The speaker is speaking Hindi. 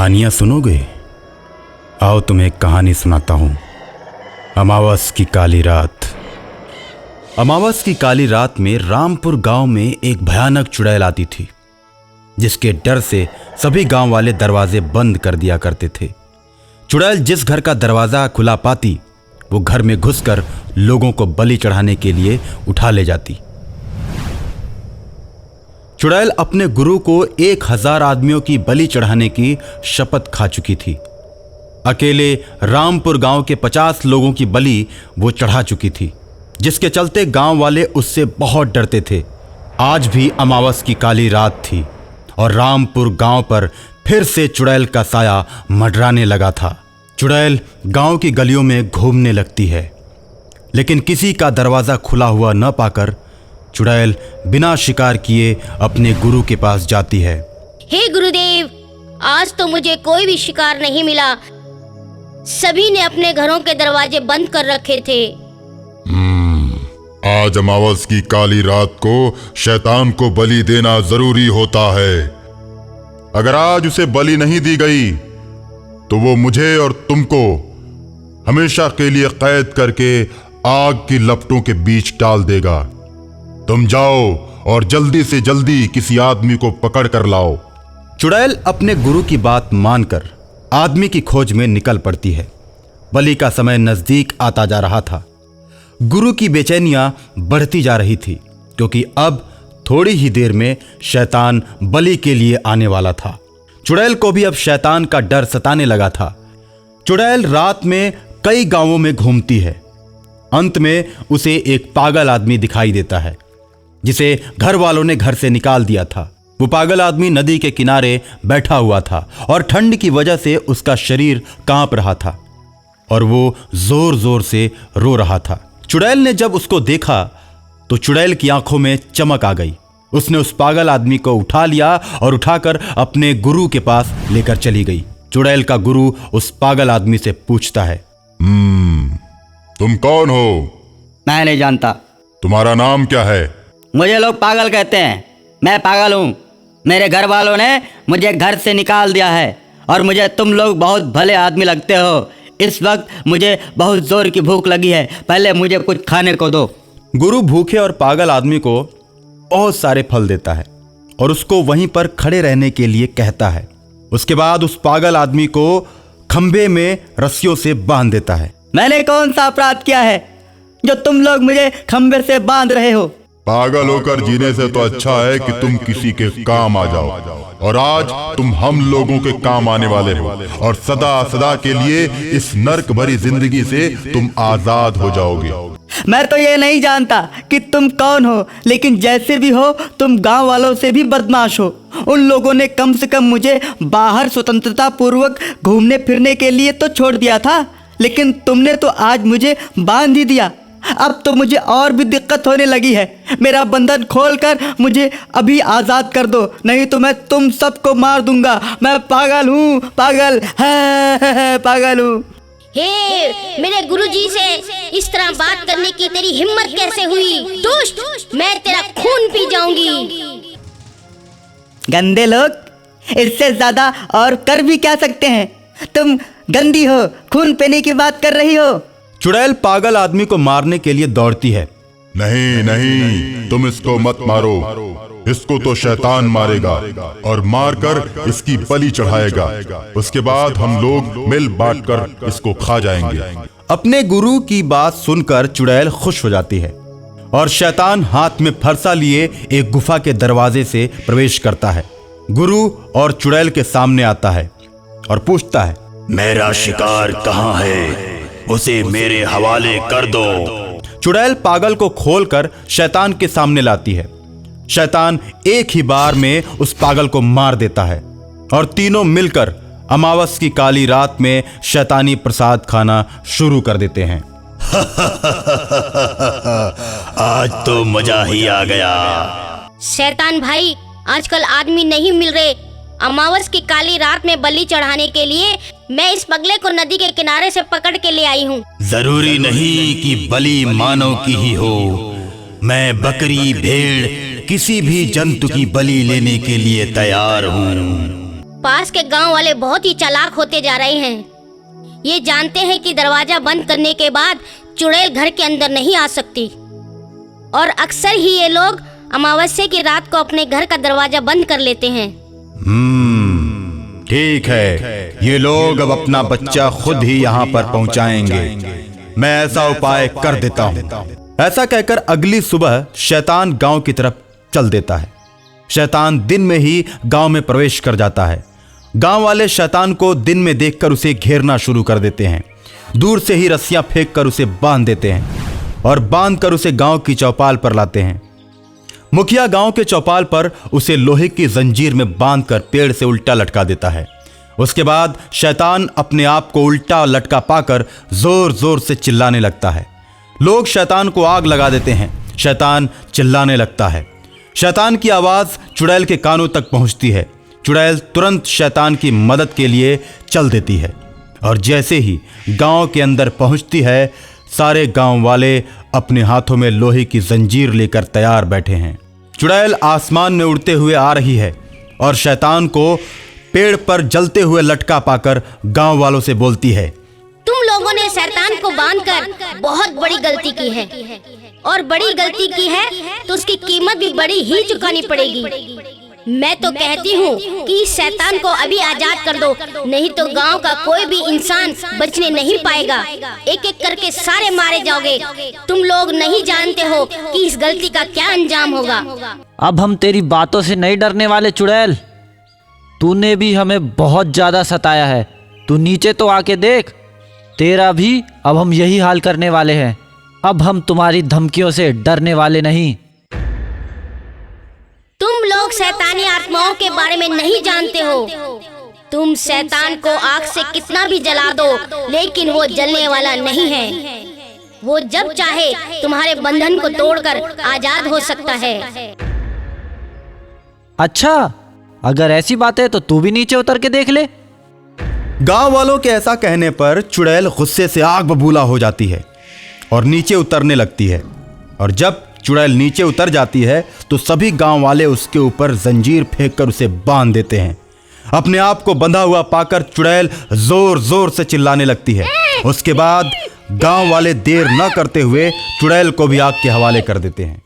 कहानियां सुनोगे? आओ तुम्हें एक कहानी सुनाता हूं। अमावस की काली रात। अमावस की काली रात में रामपुर गांव में एक भयानक चुड़ैल आती थी, जिसके डर से सभी गांव वाले दरवाजे बंद कर दिया करते थे। चुड़ैल जिस घर का दरवाजा खुला पाती, वो घर में घुसकर लोगों को बलि चढ़ाने के लिए उठा ले जाती। चुड़ैल अपने गुरु को 1000 आदमियों की बलि चढ़ाने की शपथ खा चुकी थी। अकेले रामपुर गांव के 50 लोगों की बलि वो चढ़ा चुकी थी, जिसके चलते गांव वाले उससे बहुत डरते थे। आज भी अमावस की काली रात थी और रामपुर गांव पर फिर से चुड़ैल का साया मंडराने लगा था। चुड़ैल गांव की गलियों में घूमने लगती है, लेकिन किसी का दरवाजा खुला हुआ न पाकर चुड़ैल बिना शिकार किए अपने गुरु के पास जाती है। हे गुरुदेव, आज तो मुझे कोई भी शिकार नहीं मिला। सभी ने अपने घरों के दरवाजे बंद कर रखे थे। आज अमावस की काली रात को शैतान को बलि देना जरूरी होता है। अगर आज उसे बलि नहीं दी गई तो वो मुझे और तुमको हमेशा के लिए कैद करके आग की लपटों के बीच डाल देगा। तुम जाओ और जल्दी से जल्दी किसी आदमी को पकड़ कर लाओ। चुड़ैल अपने गुरु की बात मानकर आदमी की खोज में निकल पड़ती है। बलि का समय नजदीक आता जा रहा था। गुरु की बेचैनियां बढ़ती जा रही थी, क्योंकि अब थोड़ी ही देर में शैतान बलि के लिए आने वाला था। चुड़ैल को भी अब शैतान का डर सताने लगा था। चुड़ैल रात में कई गांवों में घूमती है। अंत में उसे एक पागल आदमी दिखाई देता है, जिसे घर वालों ने घर से निकाल दिया था। वो पागल आदमी नदी के किनारे बैठा हुआ था और ठंड की वजह से उसका शरीर कांप रहा था और वो जोर जोर से रो रहा था। चुड़ैल ने जब उसको देखा तो चुड़ैल की आंखों में चमक आ गई। उसने उस पागल आदमी को उठा लिया और उठाकर अपने गुरु के पास लेकर चली गई। चुड़ैल का गुरु उस पागल आदमी से पूछता है, तुम कौन हो? मैं नहीं जानता। तुम्हारा नाम क्या है? मुझे लोग पागल कहते हैं। मैं पागल हूँ। मेरे घर वालों ने मुझे घर से निकाल दिया है और मुझे तुम लोग बहुत भले आदमी लगते हो। इस वक्त मुझे बहुत जोर की भूख लगी है, पहले मुझे कुछ खाने को दो। गुरु भूखे और पागल आदमी को बहुत सारे फल देता है और उसको वहीं पर खड़े रहने के लिए कहता है। उसके बाद उस पागल आदमी को खंभे में रस्सियों से बांध देता है। मैंने कौन सा अपराध किया है जो तुम लोग मुझे खंभे से बांध रहे हो? पागल होकर जीने से तो अच्छा है कि तुम किसी के काम आ जाओ, और आज तुम हम लोगों के काम आने वाले हो और सदा सदा के लिए इस नर्क भरी जिंदगी से तुम आजाद हो जाओगे। मैं तो ये नहीं जानता कि तुम कौन हो, लेकिन जैसे भी हो तुम गांव वालों से भी बदमाश हो। उन लोगों ने कम से कम मुझे बाहर स्वतंत्रता पूर्वक घूमने फिरने के लिए तो छोड़ दिया था, लेकिन तुमने तो आज मुझे बांध ही दिया। अब तो मुझे और भी दिक्कत होने लगी है। मेरा बंधन खोलकर मुझे अभी आजाद कर दो, नहीं तो मैं तुम सबको मार दूंगा। मैं पागल हूँ, पागल है, पागल हूँ। हे, मेरे गुरुजी से इस तरह बात करने की तेरी हिम्मत कैसे हुई? दुष्ट, मैं तेरा खून पी जाऊंगी। गंदे लोग, इससे ज्यादा और कर भी क्या सकते हैं? तुम गंदी हो, खून पीने की बात कर रही हो। चुड़ैल पागल आदमी को मारने के लिए दौड़ती है। नहीं नहीं, तुम इसको मत मारो। इसको तो शैतान मारेगा और मारकर इसकी बलि चढ़ाएगा। उसके बाद हम लोग मिल बांटकर इसको खा जाएंगे। अपने गुरु की बात सुनकर चुड़ैल खुश हो जाती है और शैतान हाथ में फरसा लिए एक गुफा के दरवाजे से प्रवेश करता है। गुरु और चुड़ैल के सामने आता है और पूछता है, मेरा शिकार कहाँ है? उसे मेरे हवाले कर दो। चुड़ैल पागल को खोलकर शैतान के सामने लाती है। शैतान एक ही बार में उस पागल को मार देता है और तीनों मिलकर अमावस की काली रात में शैतानी प्रसाद खाना शुरू कर देते हैं। आज तो मजा ही आ गया। शैतान भाई, आजकल आदमी नहीं मिल रहे। अमावस की काली रात में बलि चढ़ाने के लिए मैं इस पगले को नदी के किनारे से पकड़ के ले आई हूँ। जरूरी नहीं कि बलि मानव की ही हो। मैं बकरी, भेड़, किसी भी जंतु की बलि लेने के लिए तैयार हूँ। पास के गांव वाले बहुत ही चालाक होते जा रहे हैं। ये जानते हैं कि दरवाजा बंद करने के बाद चुड़ैल घर के अंदर नहीं आ सकती, और अक्सर ही ये लोग अमावस्या की रात को अपने घर का दरवाजा बंद कर लेते हैं। ठीक है, ये लोग अब अपना बच्चा खुद ही यहाँ पर पहुँचाएंगे। मैं ऐसा उपाय कर देता हूँ। ऐसा कहकर अगली सुबह शैतान गांव की तरफ चल देता है। शैतान दिन में ही गांव में प्रवेश कर जाता है। गांव वाले शैतान को दिन में देखकर उसे घेरना शुरू कर देते हैं। दूर से ही रस्सियां फेंक कर उसे बांध देते हैं और बांध कर उसे गांव की चौपाल पर लाते हैं। मुखिया गांव के चौपाल पर उसे लोहे की जंजीर में बांधकर पेड़ से उल्टा लटका देता है। उसके बाद शैतान अपने आप को उल्टा लटका पाकर जोर जोर से चिल्लाने लगता है। लोग शैतान को आग लगा देते हैं। शैतान चिल्लाने लगता है। शैतान की आवाज चुड़ैल के कानों तक पहुंचती है। चुड़ैल तुरंत शैतान की मदद के लिए चल देती है, और जैसे ही गांव के अंदर पहुंचती है, सारे गांव वाले अपने हाथों में लोहे की जंजीर लेकर तैयार बैठे हैं। चुड़ैल आसमान में उड़ते हुए आ रही है और शैतान को पेड़ पर जलते हुए लटका पाकर गांव वालों से बोलती है, तुम लोगों ने शैतान को बांधकर बहुत बड़ी गलती की है, और बड़ी गलती की है तो उसकी कीमत भी बड़ी ही चुकानी पड़ेगी। मैं तो कहती हूँ कि इस शैतान को अभी आजाद कर दो, नहीं तो गांव का कोई भी इंसान बचने नहीं पाएगा। एक एक करके सारे मारे जाओगे। तुम लोग नहीं जानते हो कि इस गलती का क्या अंजाम होगा। अब हम तेरी बातों से नहीं डरने वाले चुड़ैल। तूने भी हमें बहुत ज्यादा सताया है। तू नीचे तो आके देख, तेरा भी अब हम यही हाल करने वाले हैं। अब हम तुम्हारी धमकियों से डरने वाले नहीं। तुम लोग शैतानी आत्माओं के बारे में नहीं जानते हो। तुम शैतान को आग से कितना भी जला दो, लेकिन वो जलने वाला नहीं है। वो जब चाहे तुम्हारे बंधन को तोड़कर आजाद हो सकता है। अच्छा, अगर ऐसी बात है तो तू भी नीचे उतर के देख ले। गांव वालों के ऐसा कहने पर चुड़ैल गुस्से से आग बबूला हो जाती है और नीचे उतरने लगती है। और जब चुड़ैल नीचे उतर जाती है तो सभी गांव वाले उसके ऊपर जंजीर फेंककर उसे बांध देते हैं। अपने आप को बंधा हुआ पाकर चुड़ैल जोर जोर से चिल्लाने लगती है। उसके बाद गांव वाले देर न करते हुए चुड़ैल को भी आग के हवाले कर देते हैं।